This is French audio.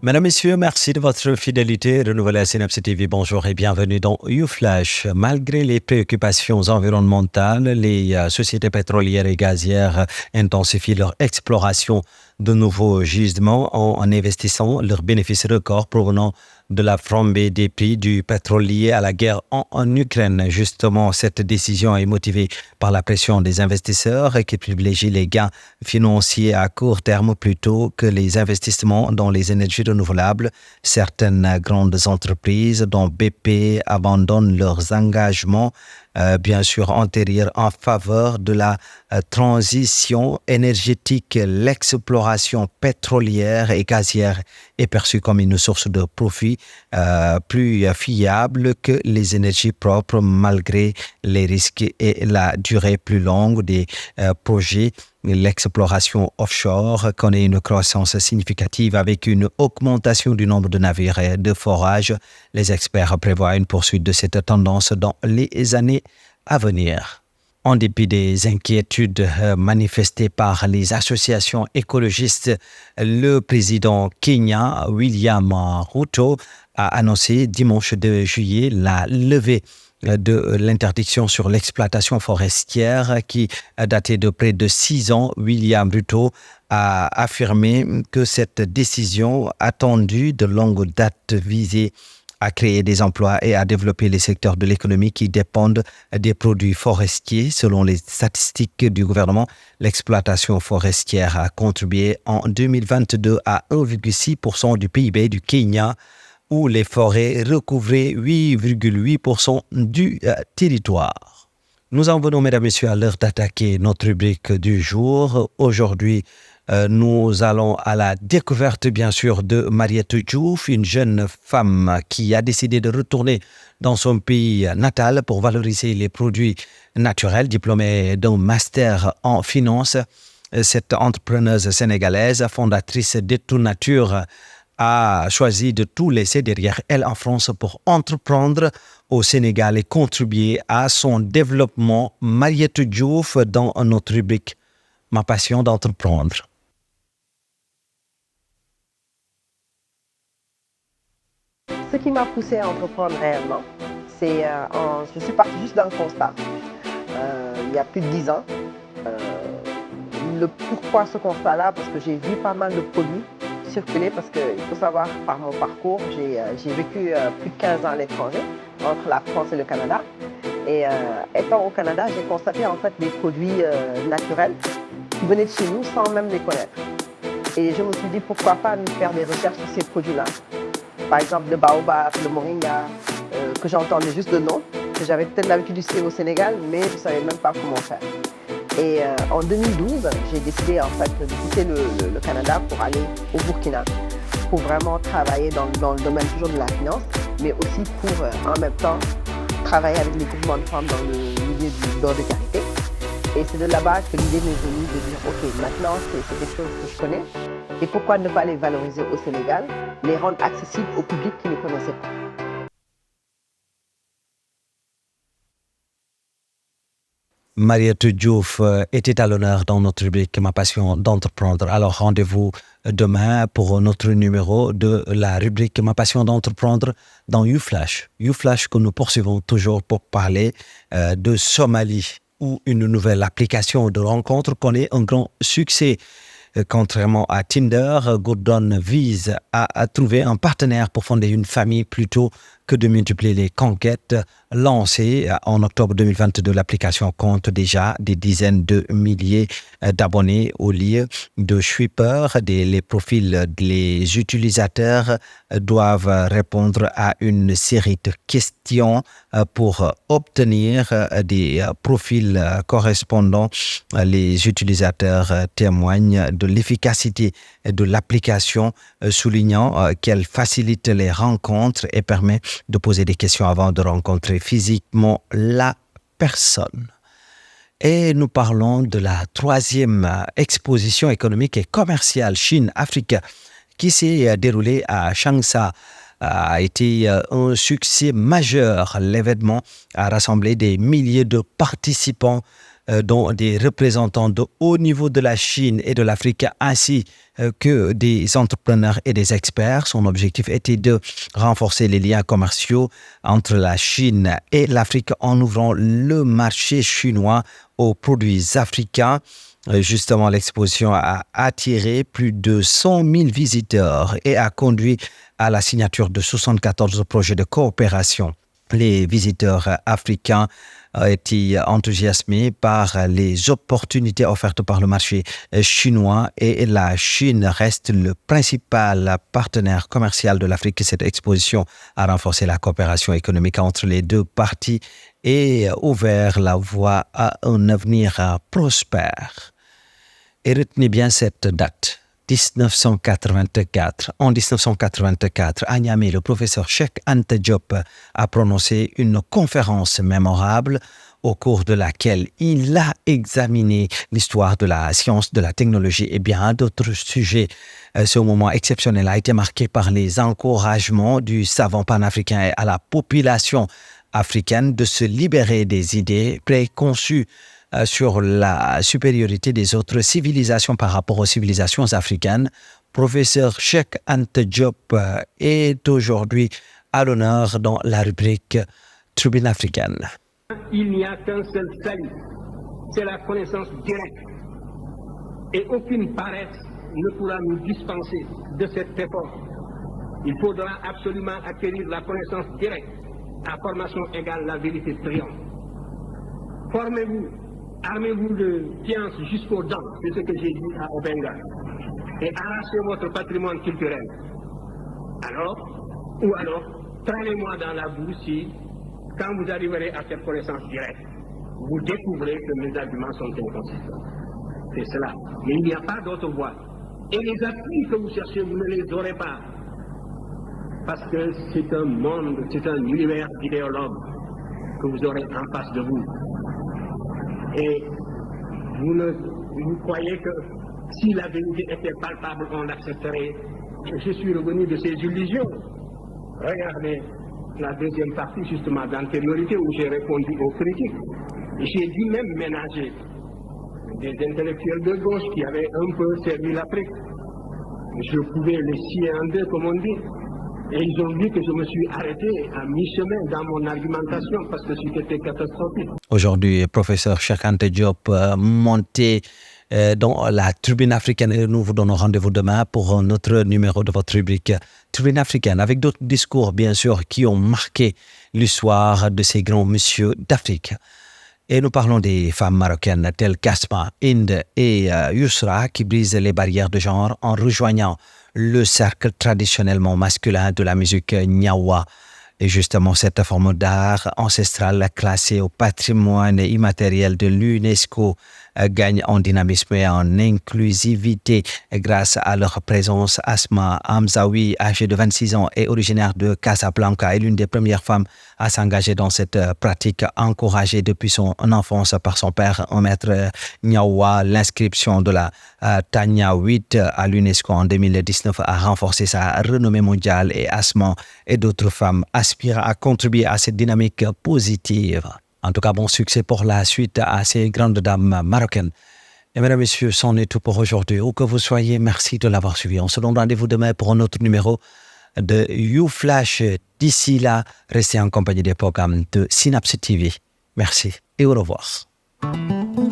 Mesdames, Messieurs, merci de votre fidélité renouvelée à Synapse TV. Bonjour et bienvenue dans YouFlash. Malgré les préoccupations environnementales, les sociétés pétrolières et gazières intensifient leur exploration de nouveaux gisements en investissant leurs bénéfices records provenant de la flambée des prix du pétrole lié à la guerre en Ukraine. Justement, cette décision est motivée par la pression des investisseurs qui privilégient les gains financiers à court terme plutôt que les investissements dans les énergies renouvelables. Certaines grandes entreprises, dont BP, abandonnent leurs engagements bien sûr antérieure en faveur de la transition énergétique. L'exploration pétrolière et gazière est perçue comme une source de profit plus fiable que les énergies propres malgré les risques et la durée plus longue des projets. L'exploration offshore connaît une croissance significative avec une augmentation du nombre de navires et de forages. Les experts prévoient une poursuite de cette tendance dans les années à venir. En dépit des inquiétudes manifestées par les associations écologistes, le président kenyan William Ruto a annoncé dimanche 2 juillet la levée de l'interdiction sur l'exploitation forestière qui a daté de près de 6 ans. William Ruto a affirmé que cette décision attendue de longue date visait à créer des emplois et à développer les secteurs de l'économie qui dépendent des produits forestiers. Selon les statistiques du gouvernement, l'exploitation forestière a contribué en 2022 à 1,6% du PIB du Kenya, où les forêts recouvraient 8,8% du territoire. Nous en venons, mesdames et messieurs, à l'heure d'attaquer notre rubrique du jour. Aujourd'hui, nous allons à la découverte, bien sûr, de Mariette Diouf, une jeune femme qui a décidé de retourner dans son pays natal pour valoriser les produits naturels, diplômée d'un master en finance. Cette entrepreneuse sénégalaise, fondatrice d'Etou Nature, a choisi de tout laisser derrière elle en France pour entreprendre au Sénégal et contribuer à son développement. Mariette Diouf dans notre rubrique « Ma passion d'entreprendre ». Ce qui m'a poussée à entreprendre réellement, c'est je suis partie juste d'un constat. Il y a plus de 10 ans. Pourquoi ce constat-là? Parce que j'ai vu pas mal de produits circuler, parce qu'il faut savoir, par mon parcours, j'ai vécu plus de 15 ans à l'étranger, entre la France et le Canada. Et étant au Canada, j'ai constaté en fait des produits naturels qui venaient de chez nous sans même les connaître. Et je me suis dit, pourquoi pas nous faire des recherches sur ces produits-là. Par exemple, le baobab, le moringa, que j'entendais juste de nom, que j'avais peut-être l'habitude d'utiliser au Sénégal, mais je ne savais même pas comment faire. Et en 2012, j'ai décidé en fait de quitter le Canada pour aller au Burkina, pour vraiment travailler dans le domaine toujours de la finance, mais aussi pour en même temps travailler avec les groupements de femmes dans le milieu du beurre de karité. Et c'est de là-bas que l'idée m'est venue de dire, ok, maintenant c'est quelque chose que je connais, et pourquoi ne pas les valoriser au Sénégal, les rendre accessibles au public qui ne connaissait pas. Mariette Diouf était à l'honneur dans notre rubrique « Ma passion d'entreprendre ». Alors rendez-vous demain pour notre numéro de la rubrique « Ma passion d'entreprendre » dans YouFlash. YouFlash que nous poursuivons toujours pour parler de Somalie, où une nouvelle application de rencontre connaît un grand succès. Contrairement à Tinder, Gordon vise à trouver un partenaire pour fonder une famille plutôt que de multiplier les conquêtes. Lancée en octobre 2022, l'application compte déjà des dizaines de milliers d'abonnés au lieu de Shwipper. Les profils des utilisateurs doivent répondre à une série de questions pour obtenir des profils correspondants. Les utilisateurs témoignent de l'efficacité de l'application, soulignant qu'elle facilite les rencontres et permet de poser des questions avant de rencontrer physiquement la personne. Et nous parlons de la 3e exposition économique et commerciale Chine-Afrique qui s'est déroulée à Changsha. A été un succès majeur. L'événement a rassemblé des milliers de participants dont des représentants de haut niveau de la Chine et de l'Afrique ainsi que des entrepreneurs et des experts. Son objectif était de renforcer les liens commerciaux entre la Chine et l'Afrique en ouvrant le marché chinois aux produits africains. Justement, l'exposition a attiré plus de 100 000 visiteurs et a conduit à la signature de 74 projets de coopération. Les visiteurs africains étaient enthousiasmés par les opportunités offertes par le marché chinois et la Chine reste le principal partenaire commercial de l'Afrique. Cette exposition a renforcé la coopération économique entre les deux parties et ouvert la voie à un avenir prospère. Et retenez bien cette date. 1984. En 1984, à Niamey, le professeur Cheikh Anta Diop a prononcé une conférence mémorable au cours de laquelle il a examiné l'histoire de la science, de la technologie et bien d'autres sujets. Ce moment exceptionnel a été marqué par les encouragements du savant panafricain et à la population africaine de se libérer des idées préconçues sur la supériorité des autres civilisations par rapport aux civilisations africaines. Professeur Cheikh Anta Diop est aujourd'hui à l'honneur dans la rubrique Tribune africaine. Il n'y a qu'un seul salut, c'est la connaissance directe. Et aucune paresse ne pourra nous dispenser de cet effort. Il faudra absolument acquérir la connaissance directe. À formation égale, la vérité triomphe. Formez-vous. Armez-vous de science jusqu'aux dents, c'est ce que j'ai dit à Obenga, et arrachez votre patrimoine culturel. Alors, traînez-moi dans la boue si, quand vous arriverez à cette connaissance directe, vous découvrez que mes arguments sont inconsistants. C'est cela. Mais il n'y a pas d'autre voie. Et les appuis que vous cherchez, vous ne les aurez pas. Parce que c'est un monde, c'est un univers d'idéologues que vous aurez en face de vous. Et vous croyez que si la vérité était palpable, on l'accepterait. Je suis revenu de ces illusions. Regardez la deuxième partie justement d'antériorité où j'ai répondu aux critiques. J'ai dû même ménager des intellectuels de gauche qui avaient un peu servi l'Afrique. Je pouvais les scier en deux, comme on dit. Et ils ont vu que je me suis arrêté à mi-chemin dans mon argumentation parce que c'était catastrophique. Aujourd'hui, professeur Cheikh Anta Diop monté dans la Tribune africaine et nous vous donnons rendez-vous demain pour un autre numéro de votre rubrique Tribune africaine avec d'autres discours bien sûr qui ont marqué l'histoire de ces grands messieurs d'Afrique. Et nous parlons des femmes marocaines telles qu'Asma, Inde et Yousra qui brisent les barrières de genre en rejoignant le cercle traditionnellement masculin de la musique Nyawa. Et justement, cette forme d'art ancestral classée au patrimoine immatériel de l'UNESCO gagne en dynamisme et en inclusivité grâce à leur présence. Asma Hamzaoui, âgée de 26 ans et originaire de Casablanca, est l'une des premières femmes à s'engager dans cette pratique encouragée depuis son enfance par son père, un maître Nyawa. L'inscription de la Tania 8 à l'UNESCO en 2019 a renforcé sa renommée mondiale et Asma et d'autres femmes aspirent à contribuer à cette dynamique positive. En tout cas, bon succès pour la suite à ces grandes dames marocaines. Et mesdames, messieurs, c'en est tout pour aujourd'hui. Où que vous soyez, merci de l'avoir suivi. On se donne rendez-vous demain pour un autre numéro de YouFlash. D'ici là, restez en compagnie des programmes de Synapse TV. Merci et au revoir.